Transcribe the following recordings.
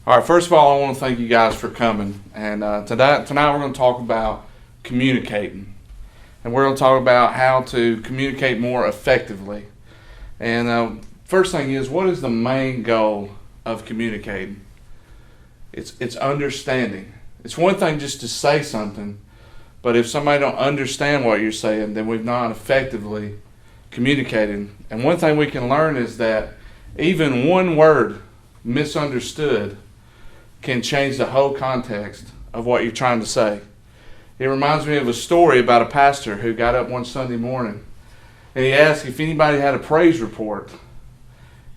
All right, first of all, I want to thank you guys for coming. And tonight we're going to talk about communicating. And we're going to talk about how to communicate more effectively. And first thing is, what is the main goal of communicating? It's understanding. It's one thing just to say something, but if somebody don't understand what you're saying, then we've not effectively communicated. And one thing we can learn is that even one word misunderstood can change the whole context of what you're trying to say. It reminds me of a story about a pastor who got up one Sunday morning and he asked if anybody had a praise report.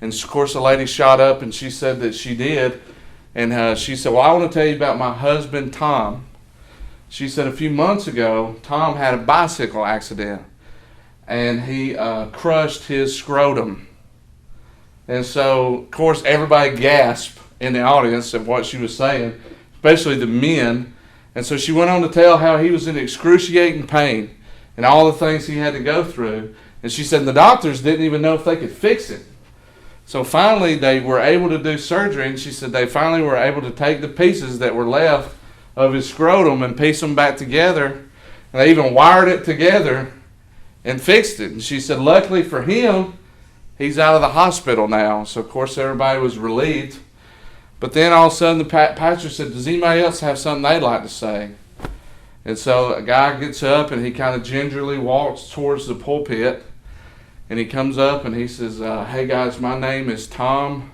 And of course, a lady shot up and she said that she did. And she said, well, I want to tell you about my husband, Tom. She said a few months ago, Tom had a bicycle accident and he crushed his scrotum. And so, of course, everybody gasped in the audience at what she was saying, especially the men. And so she went on to tell how he was in excruciating pain and all the things he had to go through. And she said the doctors didn't even know if they could fix it. So finally they were able to do surgery, and she said they finally were able to take the pieces that were left of his scrotum and piece them back together. And they even wired it together and fixed it. And she said luckily for him, he's out of the hospital now. So of course everybody was relieved. But then all of a sudden the pastor said, does anybody else have something they'd like to say? And so a guy gets up and he kind of gingerly walks towards the pulpit. And he comes up and he says, hey guys, my name is Tom.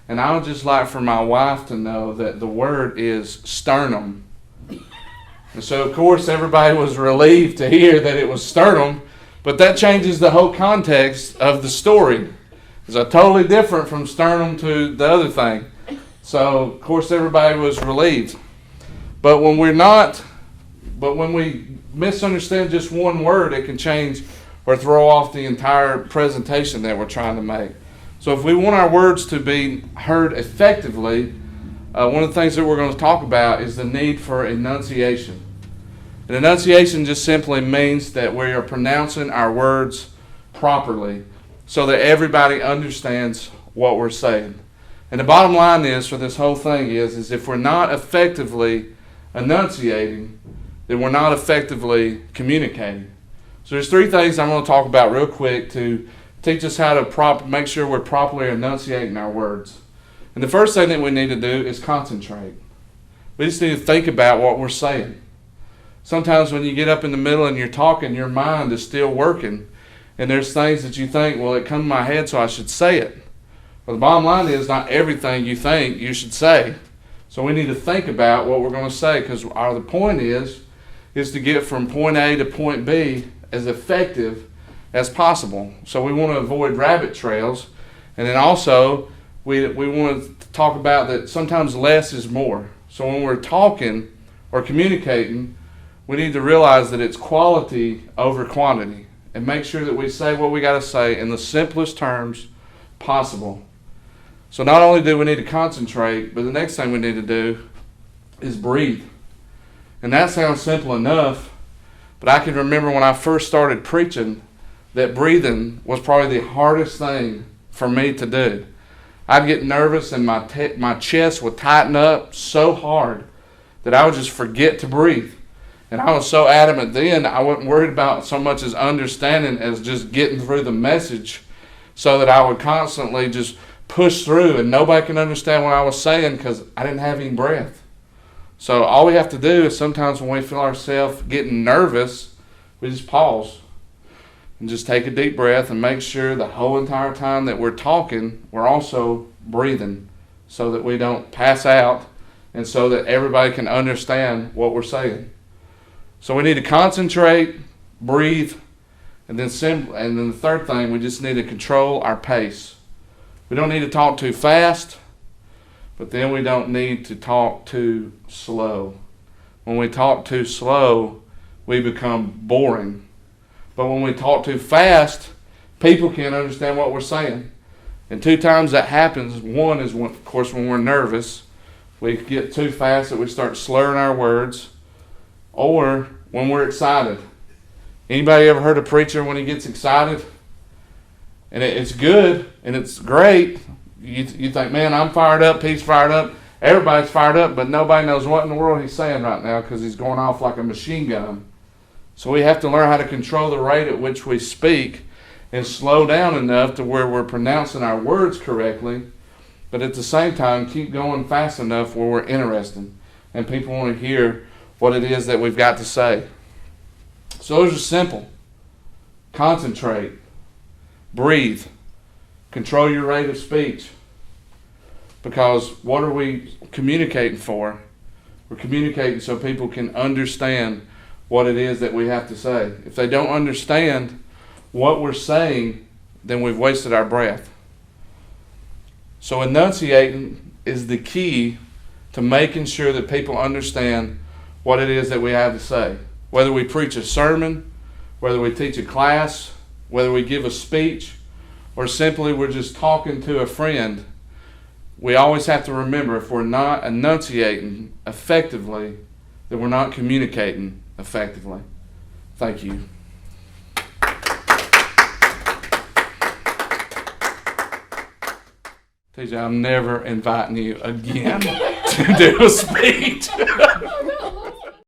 And I would just like for my wife to know that the word is sternum. And so of course everybody was relieved to hear that it was sternum. But that changes the whole context of the story. It's totally different from sternum to the other thing. So, of course, everybody was relieved. But when we misunderstand just one word, it can change or throw off the entire presentation that we're trying to make. So if we want our words to be heard effectively, one of the things that we're going to talk about is the need for enunciation. And enunciation just simply means that we are pronouncing our words properly so that everybody understands what we're saying. And the bottom line is for this whole thing is if we're not effectively enunciating, then we're not effectively communicating. So there's three things I'm going to talk about real quick to teach us how to make sure we're properly enunciating our words. And the first thing that we need to do is concentrate. We just need to think about what we're saying. Sometimes when you get up in the middle and you're talking, your mind is still working. And there's things that you think, well, it come to my head, so I should say it. Well, the bottom line is not everything you think you should say. So we need to think about what we're going to say, because the point is to get from point A to point B as effective as possible. So we want to avoid rabbit trails. And then also we want to talk about that sometimes less is more. So when we're talking or communicating, we need to realize that it's quality over quantity and make sure that we say what we got to say in the simplest terms possible. So not only do we need to concentrate, but the next thing we need to do is breathe. And that sounds simple enough, but I can remember when I first started preaching that breathing was probably the hardest thing for me to do. I'd get nervous and my chest would tighten up so hard that I would just forget to breathe. And I was so adamant then, I wasn't worried about so much as understanding as just getting through the message, so that I would constantly just push through and nobody can understand what I was saying because I didn't have any breath. So all we have to do is sometimes when we feel ourselves getting nervous, we just pause and just take a deep breath and make sure the whole entire time that we're talking, we're also breathing so that we don't pass out and so that everybody can understand what we're saying. So we need to concentrate, breathe, and then the third thing, we just need to control our pace. We don't need to talk too fast, but then we don't need to talk too slow. When we talk too slow, we become boring. But when we talk too fast, people can't understand what we're saying. And two times that happens. One is, of course, when we're nervous. We get too fast that we start slurring our words. Or when we're excited. Anybody ever heard a preacher when he gets excited? And it's good and it's great. You think, man, I'm fired up, he's fired up. everybody's fired up, but nobody knows what in the world he's saying right now because he's going off like a machine gun. So we have to learn how to control the rate at which we speak and slow down enough to where we're pronouncing our words correctly, but at the same time keep going fast enough where we're interested and people want to hear what it is that we've got to say. So those are simple. Concentrate. Breathe. Control your rate of speech. Because what are we communicating for? We're communicating so people can understand what it is that we have to say. If they don't understand what we're saying, then we've wasted our breath. So enunciating is the key to making sure that people understand what it is that we have to say. Whether we preach a sermon, whether we teach a class, whether we give a speech, or simply we're just talking to a friend, we always have to remember if we're not enunciating effectively, then we're not communicating effectively. Thank you. TJ, I'm never inviting you again to do a speech.